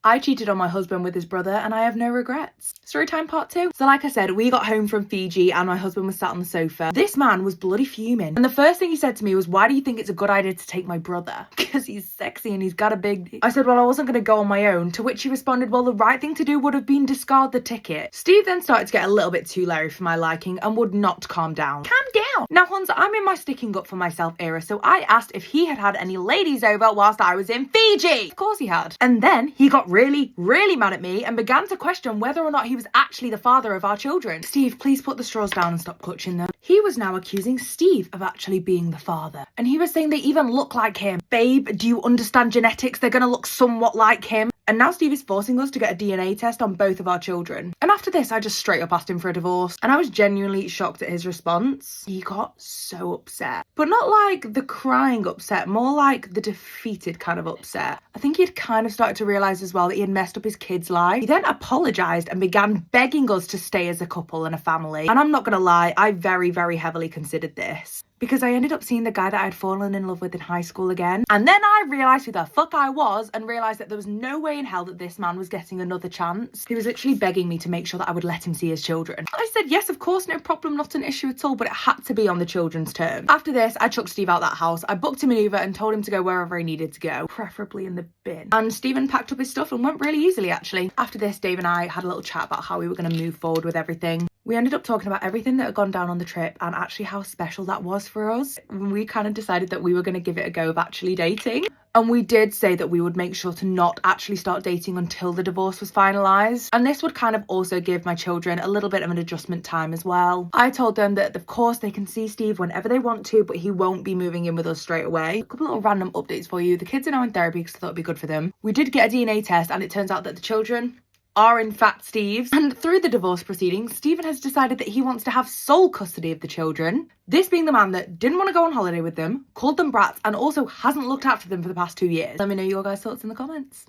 I cheated on my husband with his brother and I have no regrets. Storytime part 2. So like I said, we got home from Fiji and my husband was sat on the sofa. This man was bloody fuming. And the first thing he said to me was, why do you think it's a good idea to take my brother? Because he's sexy and he's got a big... I said, well, I wasn't going to go on my own. To which he responded, well, the right thing to do would have been discard the ticket. Steve then started to get a little bit too leery for my liking and would not calm down. Calm down. Now, Hans, I'm in my sticking up for myself era, so I asked if he had any ladies over whilst I was in Fiji. Of course he had. And then he got really mad at me and began to question whether or not he was actually the father of our children. Steve, please put the straws down and stop clutching them. He was now accusing Steve of actually being the father. And he was saying they even look like him. Babe, do you understand genetics? They're gonna look somewhat like him. And now Steve is forcing us to get a DNA test on both of our children. And after this, I just straight up asked him for a divorce. And I was genuinely shocked at his response. He got so upset. But not like the crying upset, more like the defeated kind of upset. I think he'd kind of started to realise as well that he had messed up his kid's life. He then apologised and began begging us to stay as a couple and a family. And I'm not gonna lie, I very heavily considered this. Because I ended up seeing the guy that I'd fallen in love with in high school again. And then I realised who the fuck I was and realised that there was no way in hell that this man was getting another chance. He was literally begging me to make sure that I would let him see his children. I said, yes, of course, no problem, not an issue at all, but it had to be on the children's terms. After this, I chucked Steve out that house. I booked him an Uber and told him to go wherever he needed to go, preferably in the bin. And Stephen packed up his stuff and went really easily, actually. After this, Dave and I had a little chat about how we were going to move forward with everything. We ended up talking about everything that had gone down on the trip and actually how special that was for us. We kind of decided that we were going to give it a go of actually dating. And we did say that we would make sure to not actually start dating until the divorce was finalised. And this would kind of also give my children a little bit of an adjustment time as well. I told them that of course they can see Steve whenever they want to, but he won't be moving in with us straight away. A couple little random updates for you. The kids are now in therapy because I thought it'd be good for them. We did get a DNA test and it turns out that the children are in fact Steve's. And through the divorce proceedings, Stephen has decided that he wants to have sole custody of the children. This being the man that didn't want to go on holiday with them, called them brats, and also hasn't looked after them for the past 2 years. Let me know your guys' thoughts in the comments.